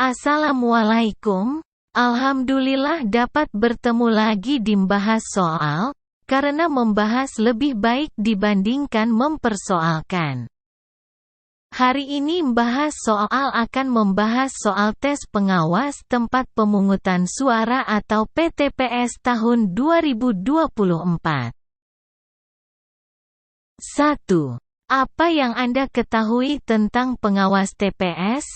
Assalamualaikum. Alhamdulillah dapat bertemu lagi di Membahas Soal, karena membahas lebih baik dibandingkan mempersoalkan. Hari ini Membahas Soal akan membahas soal tes pengawas tempat pemungutan suara atau PTPS tahun 2024. 1. Apa yang Anda ketahui tentang pengawas TPS?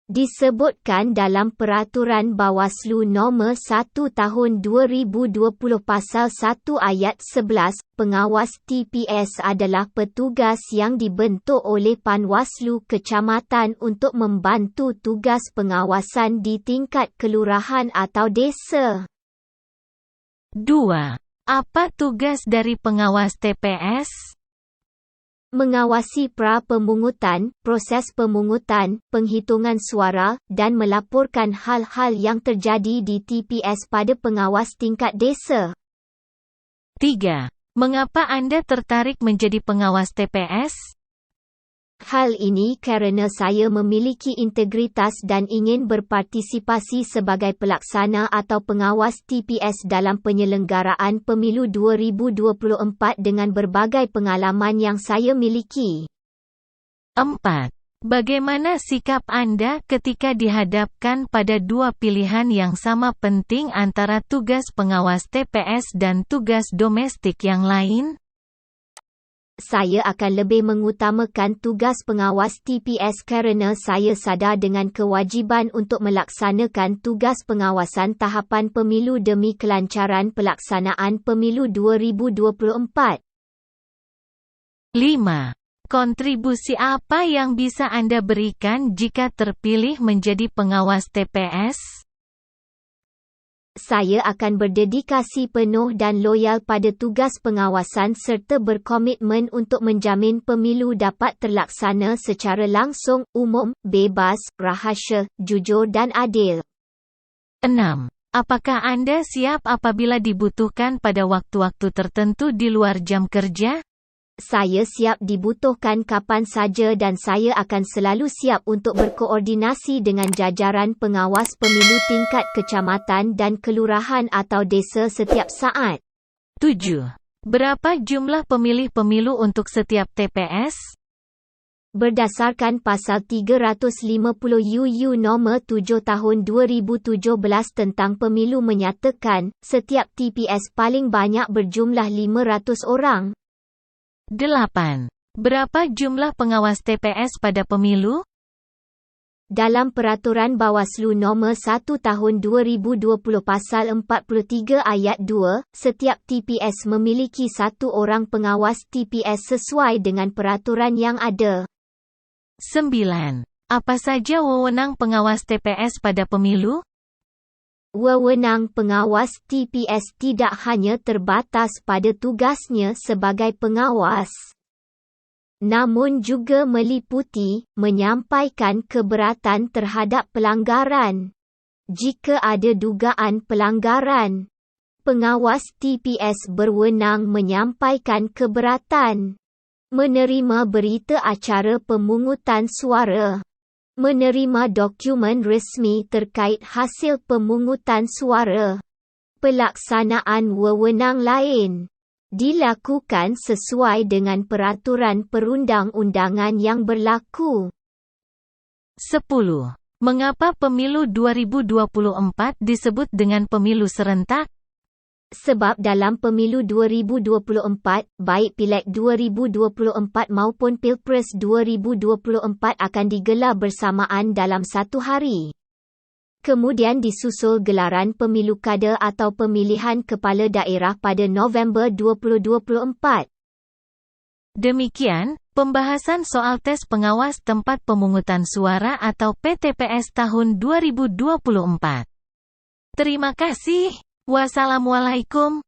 Disebutkan dalam Peraturan Bawaslu Nombor 1 Tahun 2020 Pasal 1 Ayat 11, pengawas TPS adalah petugas yang dibentuk oleh Panwaslu Kecamatan untuk membantu tugas pengawasan di tingkat kelurahan atau desa. 2. Apa tugas dari pengawas TPS? Mengawasi pra-pemungutan, proses pemungutan, penghitungan suara, dan melaporkan hal-hal yang terjadi di TPS pada pengawas tingkat desa. 3. Mengapa Anda tertarik menjadi pengawas TPS? Hal ini kerana saya memiliki integritas dan ingin berpartisipasi sebagai pelaksana atau pengawas TPS dalam penyelenggaraan pemilu 2024 dengan berbagai pengalaman yang saya miliki. 4. Bagaimana sikap Anda ketika dihadapkan pada dua pilihan yang sama penting antara tugas pengawas TPS dan tugas domestik yang lain? Saya akan lebih mengutamakan tugas pengawas TPS kerana saya sadar dengan kewajiban untuk melaksanakan tugas pengawasan tahapan pemilu demi kelancaran pelaksanaan pemilu 2024. 5. Kontribusi apa yang bisa Anda berikan jika terpilih menjadi pengawas TPS? Saya akan berdedikasi penuh dan loyal pada tugas pengawasan serta berkomitmen untuk menjamin pemilu dapat terlaksana secara langsung, umum, bebas, rahsia, jujur dan adil. 6. Apakah Anda siap apabila dibutuhkan pada waktu-waktu tertentu di luar jam kerja? Saya siap dibutuhkan kapan saja dan saya akan selalu siap untuk berkoordinasi dengan jajaran pengawas pemilu tingkat kecamatan dan kelurahan atau desa setiap saat. 7. Berapa jumlah pemilih pemilu untuk setiap TPS? Berdasarkan Pasal 350 UU Nombor 7 Tahun 2017 tentang Pemilu menyatakan, setiap TPS paling banyak berjumlah 500 orang. 8. Berapa jumlah pengawas TPS pada pemilu? Dalam Peraturan Bawaslu Nombor 1 Tahun 2020 Pasal 43 Ayat 2, setiap TPS memiliki satu orang pengawas TPS sesuai dengan peraturan yang ada. 9. Apa saja wewenang pengawas TPS pada pemilu? Wewenang pengawas TPS tidak hanya terbatas pada tugasnya sebagai pengawas, namun juga meliputi menyampaikan keberatan terhadap pelanggaran. Jika ada dugaan pelanggaran, pengawas TPS berwenang menyampaikan keberatan, menerima berita acara pemungutan suara, menerima dokumen resmi terkait hasil pemungutan suara. Pelaksanaan wewenang lain dilakukan sesuai dengan peraturan perundang-undangan yang berlaku. 10. Mengapa pemilu 2024 disebut dengan pemilu serentak? Sebab dalam pemilu 2024, baik Pileg 2024 maupun Pilpres 2024 akan digelar bersamaan dalam satu hari. Kemudian disusul gelaran pemilu kada atau pemilihan kepala daerah pada November 2024. Demikian, pembahasan soal tes pengawas tempat pemungutan suara atau PTPS tahun 2024. Terima kasih. Wassalamualaikum.